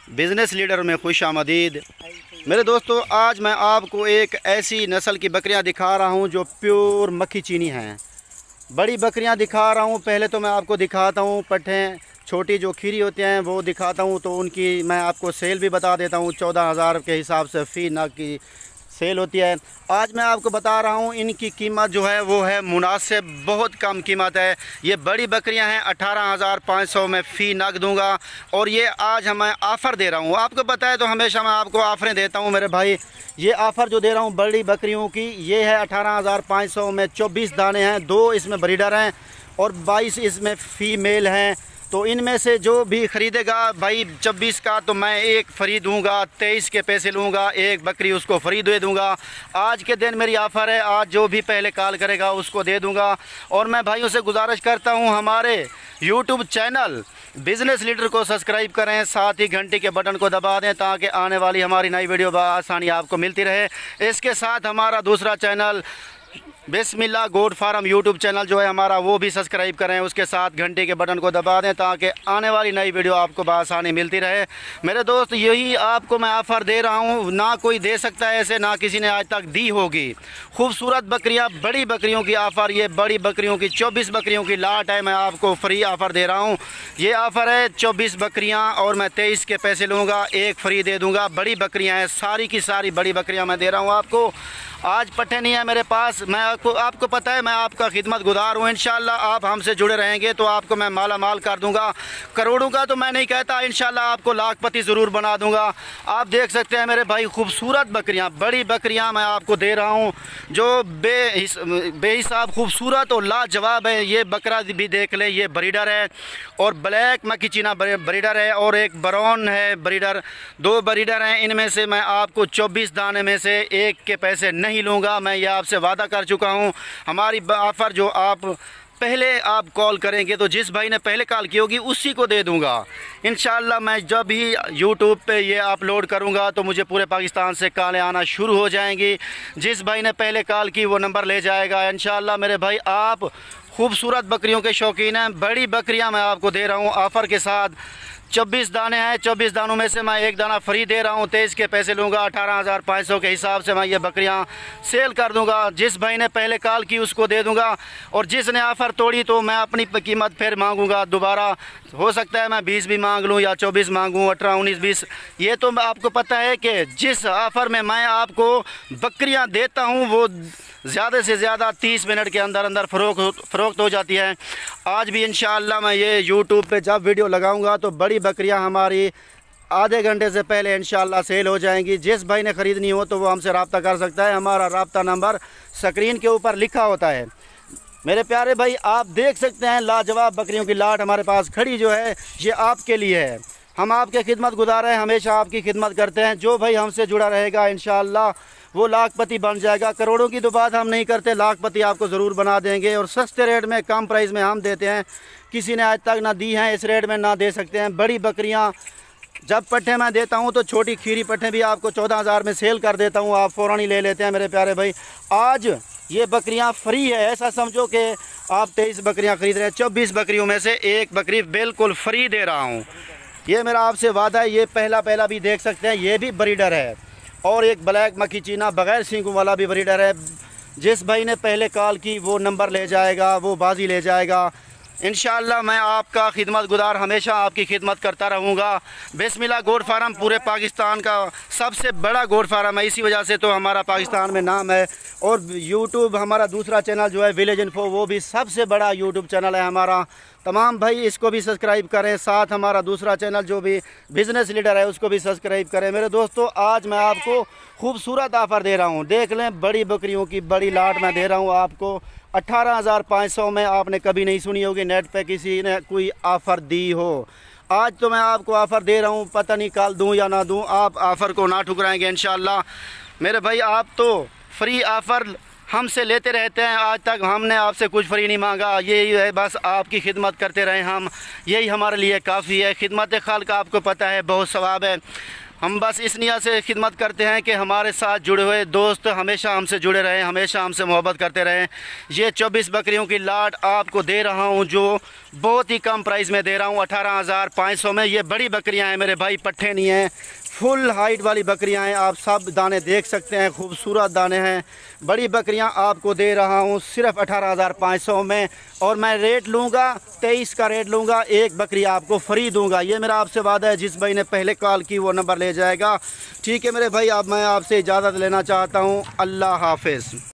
Business leader में खुश आमदीद। मेरे दोस्तों, आज मैं आपको एक ऐसी नस्ल की बकरियां दिखा रहा हूं जो प्योर मक्खी चीनी हैं। बड़ी बकरियां दिखा रहा हूं। पहले तो मैं आपको दिखाता हूं पट्ठें, छोटी जो खीरी होती हैं वो दिखाता हूं। तो उनकी मैं आपको सेल भी बता देता हूं। 14,000 के हिसाब से फ़ी नग की सेल होती है। आज मैं आपको बता रहा हूँ इनकी कीमत जो है वो है मुनासिब, बहुत कम कीमत है। ये बड़ी बकरियां हैं, 18,500 में फ़ी नग दूंगा। और ये आज मैं ऑफ़र दे रहा हूँ। आपको पता है तो हमेशा मैं आपको ऑफ़रें देता हूँ मेरे भाई। ये ऑफ़र जो दे रहा हूँ बड़ी बकरियों की, ये है 18,500 में 24 दाने हैं, 2 इसमें ब्रीडर हैं और 22 इसमें फ़ीमेल हैं। तो इनमें से जो भी ख़रीदेगा भाई 24 का, तो मैं एक फ्री दूंगा, 23 के पैसे लूँगा, एक बकरी उसको फ्री दे दूंगा। आज के दिन मेरी ऑफ़र है, आज जो भी पहले कॉल करेगा उसको दे दूंगा। और मैं भाइयों से गुजारिश करता हूं हमारे यूट्यूब चैनल बिज़नेस लीडर को सब्सक्राइब करें, साथ ही घंटी के बटन को दबा दें ताकि आने वाली हमारी नई वीडियो बआसानी आपको मिलती रहे। इसके साथ हमारा दूसरा चैनल बिस्मिल्लाह गोट फार्म यूट्यूब चैनल जो है हमारा, वो भी सब्सक्राइब करें। उसके साथ घंटे के बटन को दबा दें ताकि आने वाली नई वीडियो आपको बआसानी मिलती रहे। मेरे दोस्त, यही आपको मैं ऑफ़र दे रहा हूँ, ना कोई दे सकता है ऐसे, ना किसी ने आज तक दी होगी। खूबसूरत बकरियाँ, बड़ी बकरियों की ऑफ़र, ये बड़ी बकरियों की 24 बकरियों की लाट है। मैं आपको फ्री ऑफ़र दे रहा हूँ। ये ऑफ़र है 24 बकरियाँ और मैं 23 के पैसे लूँगा, एक फ्री दे दूँगा। बड़ी बकरियाँ हैं, सारी की सारी बड़ी बकरियाँ मैं दे रहा हूँ आपको। आज पट्ठे नहीं है मेरे पास। मैं आपको पता है मैं आपका खिदमत गुजार हूँ। इंशाल्लाह आप हमसे जुड़े रहेंगे तो आपको मैं माला माल कर दूंगा। करोड़ों का तो मैं नहीं कहता, इंशाल्लाह आपको लाखपति ज़रूर बना दूंगा। आप देख सकते हैं मेरे भाई, खूबसूरत बकरियाँ, बड़ी बकरियाँ मैं आपको दे रहा हूँ जो बेहिसाब खूबसूरत और लाजवाब है। ये बकरा भी देख लें, ये ब्रीडर है और ब्लैक मक्खी चीना ब्रीडर है और एक ब्राउन है ब्रीडर। 2 ब्रीडर हैं। इनमें से मैं आपको 24 दाने में से एक के पैसे नहीं लूँगा। मैं ये आपसे वादा कर चुका हूँ। हमारी ऑफ़र जो आप पहले आप कॉल करेंगे तो जिस भाई ने पहले कॉल की होगी उसी को दे दूँगा इंशाल्लाह। मैं जब भी यूट्यूब पे ये अपलोड करूँगा तो मुझे पूरे पाकिस्तान से कॉलें आना शुरू हो जाएंगी। जिस भाई ने पहले कॉल की वो नंबर ले जाएगा इंशाल्लाह। मेरे भाई, आप खूबसूरत बकरियों के शौकीन हैं। बड़ी बकरियां मैं आपको दे रहा हूं ऑफ़र के साथ। 24 दाने हैं, 24 दानों में से मैं एक दाना फ्री दे रहा हूं, 23 के पैसे लूँगा। 18,500 के हिसाब से मैं ये बकरियां सेल कर दूंगा। जिस भाई ने पहले कॉल की उसको दे दूंगा और जिसने ऑफ़र तोड़ी तो मैं अपनी कीमत फिर मांगूंगा दोबारा। हो सकता है मैं 20 भी मांग लूँ या 24 मांगूँ, 18, 19, 20। ये तो आपको पता है कि जिस ऑफ़र में मैं आपको बकरियाँ देता हूँ वो ज़्यादा से ज़्यादा 30 मिनट के अंदर अंदर फ़रोख्त हो जाती है। आज भी इंशाअल्लाह मैं ये यूट्यूब पे जब वीडियो लगाऊंगा तो बड़ी बकरियां हमारी आधे घंटे से पहले इंशाअल्लाह सेल हो जाएंगी। जिस भाई ने ख़रीदनी हो तो वो हमसे रब्ता कर सकता है। हमारा रब्ता नंबर स्क्रीन के ऊपर लिखा होता है। मेरे प्यारे भाई, आप देख सकते हैं लाजवाब बकरियों की लाट हमारे पास खड़ी जो है ये आपके लिए है। हम आपके खिदमत गुजार हैं, हमेशा आपकी खिदमत करते हैं। जो भाई हमसे जुड़ा रहेगा इंशाअल्लाह वो लाखपति बन जाएगा। करोड़ों की तो बात हम नहीं करते, लाखपति आपको ज़रूर बना देंगे। और सस्ते रेट में, कम प्राइस में हम देते हैं। किसी ने आज तक ना दी हैं, इस रेट में ना दे सकते हैं। बड़ी बकरियां जब पट्ठे मैं देता हूं तो छोटी खीरी पट्ठे भी आपको 14,000 में सेल कर देता हूं। आप फ़ौरन ही ले लेते हैं मेरे प्यारे भाई। आज ये बकरियां फ्री है, ऐसा समझो कि आप 23 बकरियाँ ख़रीद रहे हैं, 24 बकरियों में से एक बकरी बिल्कुल फ्री दे रहा हूँ। ये मेरा आपसे वादा है। ये पहला भी देख सकते हैं, ये भी ब्रीडर है और एक ब्लैक मक्खी चीना बग़ैर सींगों वाला भी ब्रीडर है। जिस भाई ने पहले कॉल की वो नंबर ले जाएगा, वो बाजी ले जाएगा इंशाअल्लाह। मैं आपका खिदमत गुजार हमेशा आपकी खिदमत करता रहूँगा। बिस्मिल्लाह गोट फार्म पूरे पाकिस्तान का सबसे बड़ा गोट फार्म है, इसी वजह से तो हमारा पाकिस्तान में नाम है। और यूट्यूब हमारा दूसरा चैनल जो है विलेज इन्फो, वो भी सबसे बड़ा यूट्यूब चैनल है हमारा। तमाम भाई इसको भी सब्सक्राइब करें। साथ हमारा दूसरा चैनल जो भी बिज़नेस लीडर है उसको भी सब्सक्राइब करें। मेरे दोस्तों, आज मैं आपको खूबसूरत ऑफ़र दे रहा हूँ। देख लें, बड़ी बकरियों की बड़ी लाट मैं दे रहा हूँ आपको 18,500 में। आपने कभी नहीं सुनी होगी नेट पे किसी ने कोई ऑफ़र दी हो। आज तो मैं आपको ऑफ़र दे रहा हूँ, पता नहीं कल दूँ या ना दूँ। आप ऑफ़र को ना ठुकराएंगे इंशाअल्लाह। मेरे भाई, आप तो फ्री ऑफ़र हमसे लेते रहते हैं, आज तक हमने आपसे कुछ फ्री नहीं मांगा। यही है, बस आपकी खिदमत करते रहें हम, यही हमारे लिए काफ़ी है। खिदमत खाल का आपको पता है बहुत सवाब है। हम बस इस नियत से खिदमत करते हैं कि हमारे साथ जुड़े हुए दोस्त हमेशा हमसे जुड़े रहें, हमेशा हमसे मोहब्बत करते रहें। ये 24 बकरियों की लाट आपको दे रहा हूँ, जो बहुत ही कम प्राइस में दे रहा हूँ, 18,500 में। ये बड़ी बकरियाँ हैं मेरे भाई, पट्ठे नहीं हैं, फुल हाइट वाली बकरियां हैं। आप सब दाने देख सकते हैं, खूबसूरत दाने हैं। बड़ी बकरियां आपको दे रहा हूं सिर्फ 18,500 में, और मैं रेट लूँगा 23 का रेट लूँगा। एक बकरी आपको फ्री दूंगा, ये मेरा आपसे वादा है। जिस भाई ने पहले कॉल की वो नंबर ले जाएगा। ठीक है मेरे भाई, अब मैं आपसे इजाज़त लेना चाहता हूँ। अल्लाह हाफिज़।